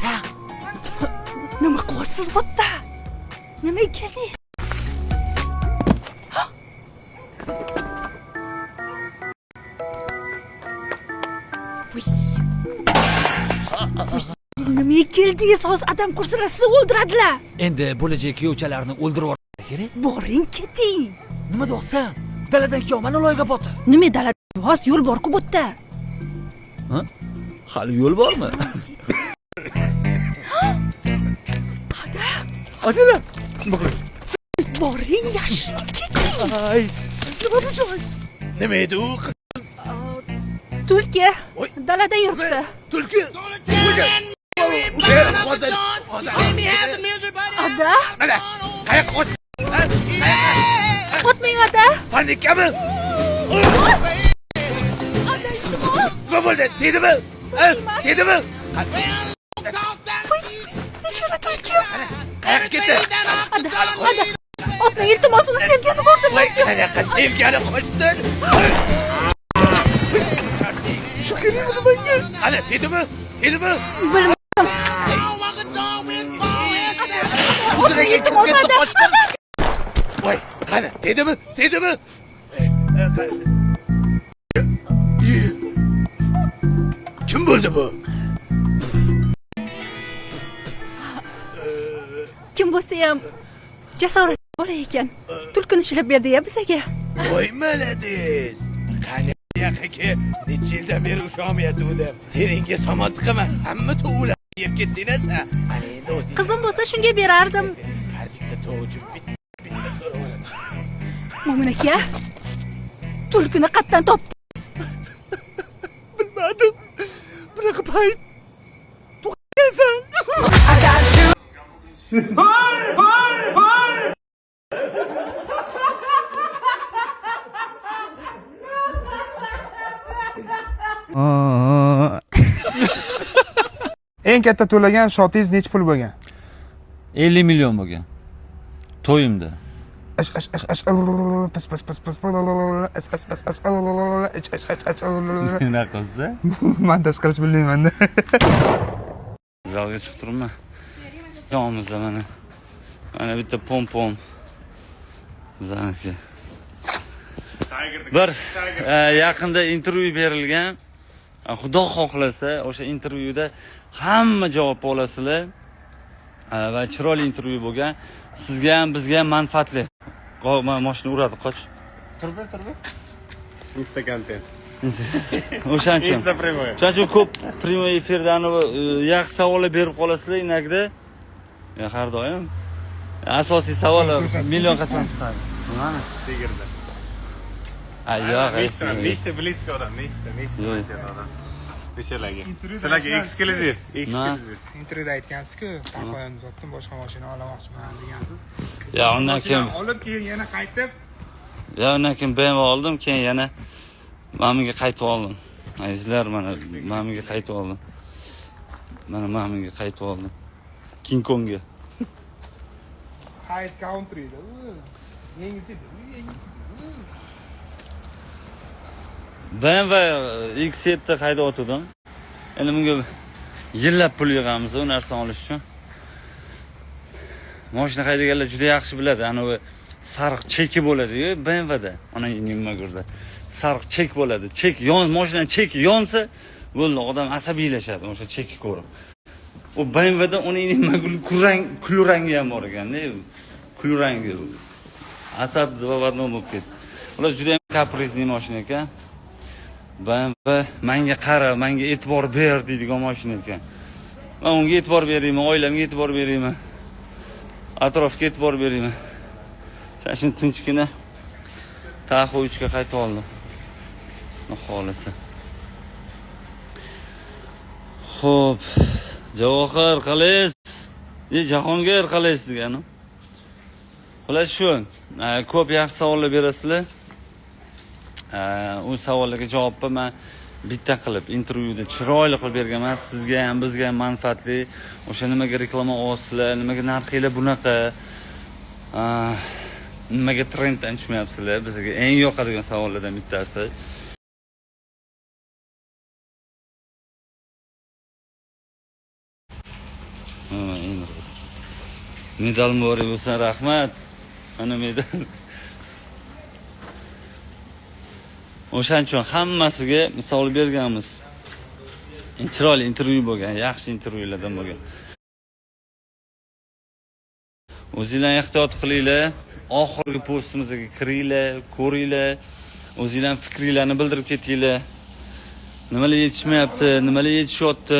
aka. Nima qilyapsiz bu yerda? Nimaga keldingiz? Nimaga keldingiz? Hozir odam kursilar sizni o'ldiradilar. Endi bo'lajak kuyovchalarni o'ldirib yuborishlar kerak. Boring, keting. Nima deyapsan? Daladan kiyovman loyga botir. Nima dalada? Hozir yo'l bor-ku bu yerda. Ha? Hali yo'l bormi? Adela. Nima qilasiz? Boring, yashiring, keting. Ay, nima bu joy? Nima edi u? Tulki dalada yuribdi. Tulki. Ada? Mana, qayoqqa qoch? O'tmang, ada. Panikami? Ada, iltimos. Nima bo'ldi? Tegdimi? Tegdimi? Nechora tulki? Qayoqqa ketdi? Ada. O'tmang, iltimos, uni sevgani ko'rdim. Voy, qanaqa sevgani qo'shdin? Shu kerak menga. Ana, tegdimi? Tegdimi? Bilmadim. O'zingga iltimos, ada. Voy, qani, tegdimi? Tegdimi? Kim bo'ldi bu? Kim bo'lsa ham jasorat bola ekan. Tulkini ishlab berdi-ya bizga. Voy, malades. Qani yaqinki, necha yildan beri usholmayotgandim. Teringga somon tiqaman. Hamma to'g'lar yeb ketdingiz-a. Ana endi o'zingiz. Qizim bo'lsa shunga berardim. Qardikda tovuchim bitta so'radim. Mo'min aka, tulkini qayerdan topdingiz? Bilmadim. Bunaqa payt tug'ilgansan. Eng katta to'lagan shotingiz necha pul bo'lgan? 50 million bo'lgan. To'yimda. Nima qilsa? Men tashqarish bilmayman-da. Zalga chiqib turibman. Yonimizda mana bitta pom-pom. Bizaniki. Bir yaqinda intervyu berilgan. Xudo xohlasa, o'sha intervyuda hamma javob olasizlar. Va chiroyli intervyu bo'lgan. Sizga ham, bizga ham manfaatli. Mashina uradi, qoch. Turbi. Insta content. O'shancha. Insta prямой. O'shancha ko'p prямой efirdan yaxshi savollar berib qolasizlar inakda. Har doim. Asosiy savol million qachon chiqadi? Mana. Tegirda. Yo'q. Nechta близко odam, nechta odam. O'shalarga. Sizlarga eksklyuziv. Intervyuda aytgansiz-ku, taqoyim zotdan boshqa mashina olamoqchiman degansiz. Ya, undan keyin olib keyin yana qaytib. Ya, undan keyin BMW oldim, keyin yana mamiga qaytib oldim. Azizlar, mana mamiga qaytib oldim. Mana mamiga qaytib oldim. King Kongga. High countryda. Yengisi. BMW X7 haydab o'tdim. Endi bunga yillab pul yig'amiz u narsani olish uchun. Mashina haydaganlar juda yaxshi biladi. Ana u sariq cheki bo'ladi-ku BMW da. Ana nima ko'rdi. Sariq chek bo'ladi. Chek mashinaning cheki yonsa, bo'ldi, odam asabiylashadi o'sha cheki ko'rib. U BMW da uning nima kulrangi ham bor ekan-da. Kulrangi. Asab davovatno bo'lib ketdi. Ular juda ham kaprizli mashina ekan. BMW menga qara, menga e'tibor ber deydigan mashina ekan. Men unga e'tibor berayman, oilamga e'tibor berayman. Atrofga e'tibor berayman. Shuning tinchgina Taxo 3 ga qaytib oldim. Xohlasa. Xo'p, Javohir qalaysiz? Jahongir qalaysiz degani. Xullas shu, ko'p yaxshi savollar berasizlar. U savollarga javobni men bitta qilib intervyuda chiroyli qilib berganman. Sizga ham, bizga ham manfaatli. O'sha nimaga reklama olasizlar, nimaga narxinglar bunaqa, nimaga trenddan tushmayapsizlar? Bizga eng yoqadigan savollardan bittasi. endi. Medal muborak bo'lsin, rahmat. Ana medal. O'shaning uchun hammasiga misol berganmiz. Chiroyli intervyu bo'lgan, yaxshi intervyulardan bo'lgan. O'zingizlar ehtiyot qilinglar. Oxirgi postimizga kiringlar, ko'ringlar. O'zingizlar fikringizni bildirib ketinglar. Nimalar yetishmayapti, nimalar yetishyapti.